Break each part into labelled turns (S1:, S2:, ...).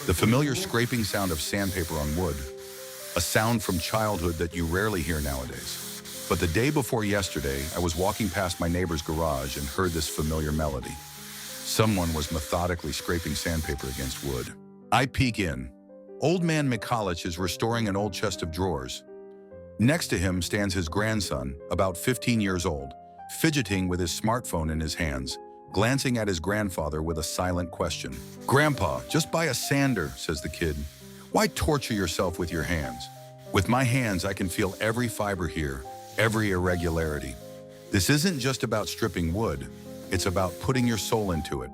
S1: The familiar scraping sound of sandpaper on wood, a sound from childhood that you rarely hear nowadays. But the day before yesterday, I was walking past my neighbor's garage and heard this familiar melody. Someone was methodically scraping sandpaper against wood. I peek in. Old man Mikolich is restoring an old chest of drawers. Next to him stands his grandson, about 15 years old, fidgeting with his smartphone in his hands, glancing at his grandfather with a silent question. "Grandpa, just buy a sander," says the kid. "Why torture yourself with your hands?" "With my hands, I can feel every fiber here, every irregularity. This isn't just about stripping wood, it's about putting your soul into it."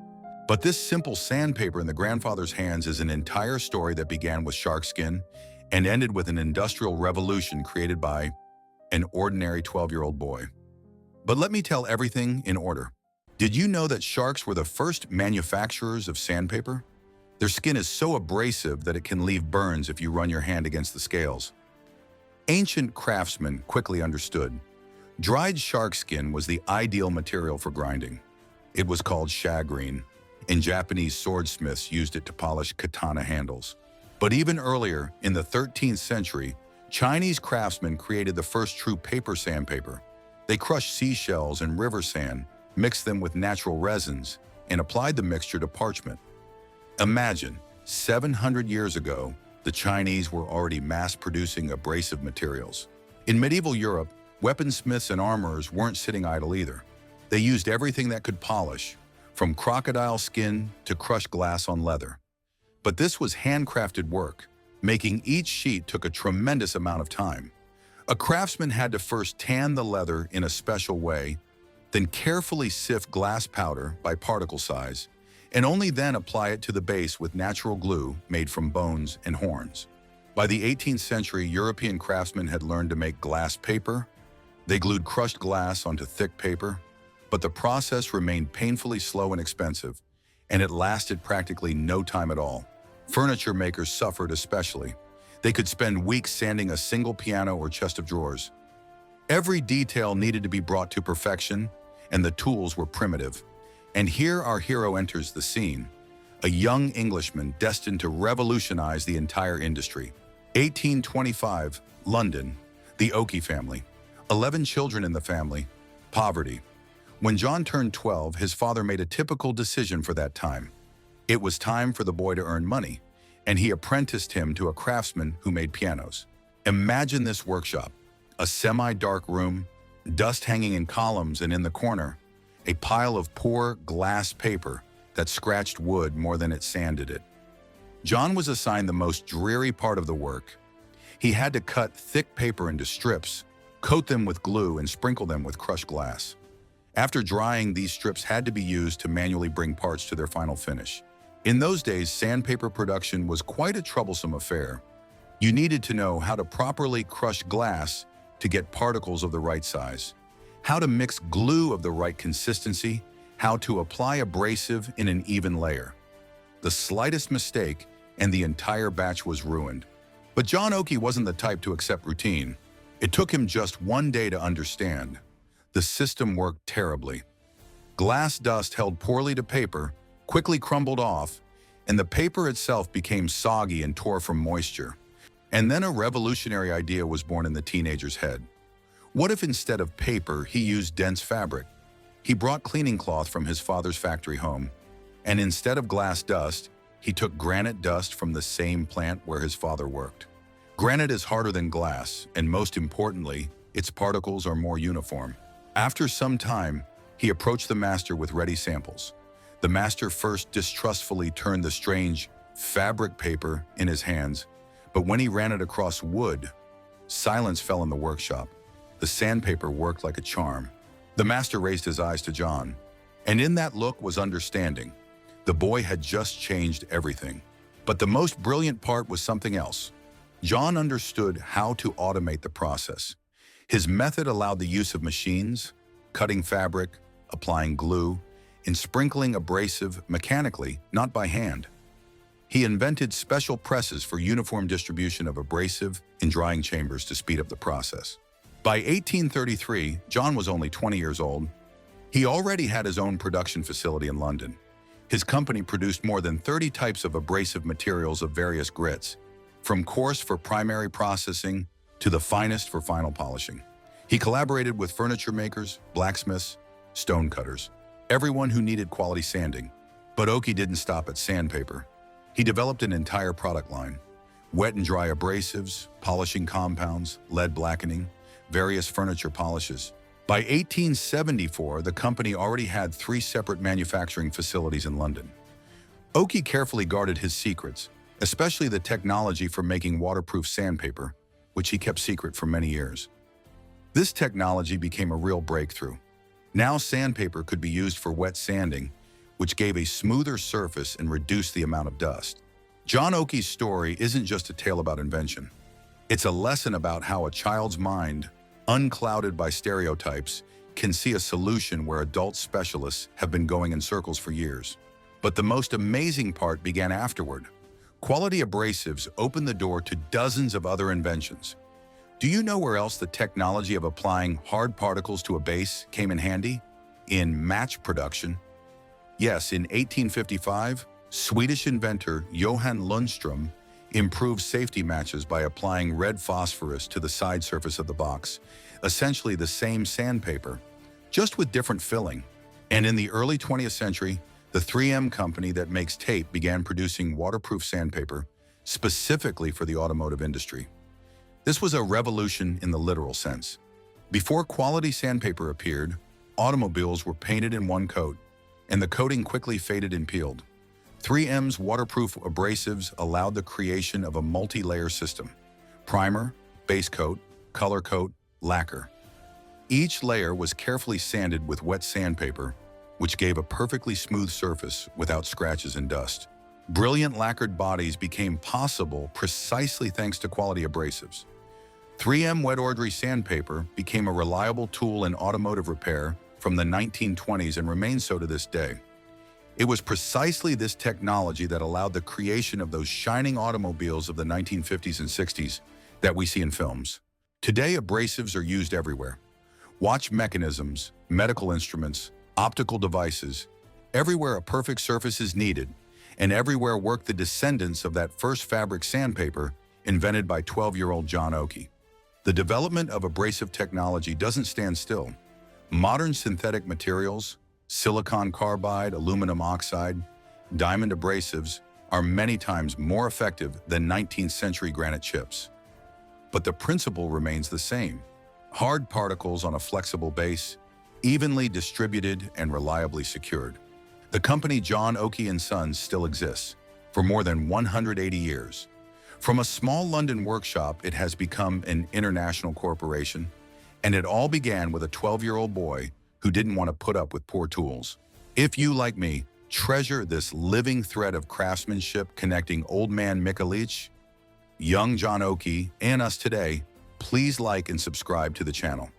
S1: But this simple sandpaper in the grandfather's hands is an entire story that began with shark skin and ended with an industrial revolution created by an ordinary 12-year-old boy. But let me tell everything in order. Did you know that sharks were the first manufacturers of sandpaper? Their skin is so abrasive that it can leave burns if you run your hand against the scales. Ancient craftsmen quickly understood. Dried shark skin was the ideal material for grinding. It was called shagreen, and Japanese swordsmiths used it to polish katana handles. But even earlier, in the 13th century, Chinese craftsmen created the first true paper sandpaper. They crushed seashells and river sand, mixed them with natural resins, and applied the mixture to parchment. Imagine, 700 years ago, the Chinese were already mass-producing abrasive materials. In medieval Europe, weaponsmiths and armorers weren't sitting idle either. They used everything that could polish, from crocodile skin to crushed glass on leather. But this was handcrafted work. Making each sheet took a tremendous amount of time. A craftsman had to first tan the leather in a special way, then carefully sift glass powder by particle size, and only then apply it to the base with natural glue made from bones and horns. By the 18th century, European craftsmen had learned to make glass paper. They glued crushed glass onto thick paper, but the process remained painfully slow and expensive, and it lasted practically no time at all. Furniture makers suffered especially. They could spend weeks sanding a single piano or chest of drawers. Every detail needed to be brought to perfection, and the tools were primitive. And here our hero enters the scene, a young Englishman destined to revolutionize the entire industry. 1825, London, the Oakey family. 11 children in the family, poverty. When John turned 12, his father made a typical decision for that time. It was time for the boy to earn money, and he apprenticed him to a craftsman who made pianos. Imagine this workshop, a semi-dark room, dust hanging in columns, and in the corner, a pile of poor glass paper that scratched wood more than it sanded it. John was assigned the most dreary part of the work. He had to cut thick paper into strips, coat them with glue, and sprinkle them with crushed glass. After drying, these strips had to be used to manually bring parts to their final finish. In those days, sandpaper production was quite a troublesome affair. You needed to know how to properly crush glass to get particles of the right size, how to mix glue of the right consistency, how to apply abrasive in an even layer. The slightest mistake, and the entire batch was ruined. But John Oakey wasn't the type to accept routine. It took him just one day to understand. The system worked terribly. Glass dust held poorly to paper, quickly crumbled off, and the paper itself became soggy and tore from moisture. And then a revolutionary idea was born in the teenager's head. What if instead of paper, he used dense fabric? He brought cleaning cloth from his father's factory home, and instead of glass dust, he took granite dust from the same plant where his father worked. Granite is harder than glass, and most importantly, its particles are more uniform. After some time, he approached the master with ready samples. The master first distrustfully turned the strange fabric paper in his hands, but when he ran it across wood, silence fell in the workshop. The sandpaper worked like a charm. The master raised his eyes to John, and in that look was understanding. The boy had just changed everything. But the most brilliant part was something else. John understood how to automate the process. His method allowed the use of machines, cutting fabric, applying glue, and sprinkling abrasive mechanically, not by hand. He invented special presses for uniform distribution of abrasive in drying chambers to speed up the process. By 1833, John was only 20 years old. He already had his own production facility in London. His company produced more than 30 types of abrasive materials of various grits, from coarse for primary processing to the finest for final polishing. He collaborated with furniture makers, blacksmiths, stone cutters, everyone who needed quality sanding. But Oki didn't stop at sandpaper. He developed an entire product line: wet and dry abrasives, polishing compounds, lead blackening, various furniture polishes. By 1874, the company already had 3 separate manufacturing facilities in London. Oki carefully guarded his secrets, especially the technology for making waterproof sandpaper, which he kept secret for many years. This technology became a real breakthrough. Now sandpaper could be used for wet sanding, which gave a smoother surface and reduced the amount of dust. John Oki's story isn't just a tale about invention. It's a lesson about how a child's mind, unclouded by stereotypes, can see a solution where adult specialists have been going in circles for years. But the most amazing part began afterward. Quality abrasives opened the door to dozens of other inventions. Do you know where else the technology of applying hard particles to a base came in handy? In match production. Yes, in 1855, Swedish inventor Johan Lundström improved safety matches by applying red phosphorus to the side surface of the box, essentially the same sandpaper, just with different filling. And in the early 20th century, the 3M company that makes tape began producing waterproof sandpaper specifically for the automotive industry. This was a revolution in the literal sense. Before quality sandpaper appeared, automobiles were painted in one coat, and the coating quickly faded and peeled. 3M's waterproof abrasives allowed the creation of a multi-layer system: primer, base coat, color coat, lacquer. Each layer was carefully sanded with wet sandpaper, which gave a perfectly smooth surface without scratches and dust. Brilliant lacquered bodies became possible precisely thanks to quality abrasives. 3M wet ordinary sandpaper became a reliable tool in automotive repair from the 1920s and remains so to this day. It was precisely this technology that allowed the creation of those shining automobiles of the 1950s and 60s that we see in films. Today, abrasives are used everywhere. Watch mechanisms, medical instruments, optical devices. Everywhere a perfect surface is needed, and everywhere work the descendants of that first fabric sandpaper invented by 12-year-old John Oki. The development of abrasive technology doesn't stand still. Modern synthetic materials, silicon carbide, aluminum oxide, diamond abrasives are many times more effective than 19th century granite chips. But the principle remains the same: hard particles on a flexible base, evenly distributed and reliably secured. The company John Oki and Sons still exists for more than 180 years. From a small London workshop, it has become an international corporation, and it all began with a 12-year-old boy who didn't want to put up with poor tools. If you, like me, treasure this living thread of craftsmanship connecting old man Mikulich, young John Oki, and us today, please like and subscribe to the channel.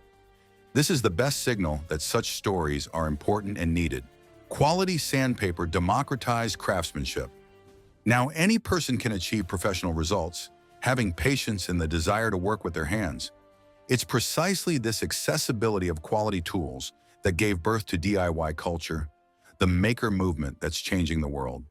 S1: This is the best signal that such stories are important and needed. Quality sandpaper democratized craftsmanship. Now any person can achieve professional results, having patience and the desire to work with their hands. It's precisely this accessibility of quality tools that gave birth to DIY culture, the maker movement that's changing the world.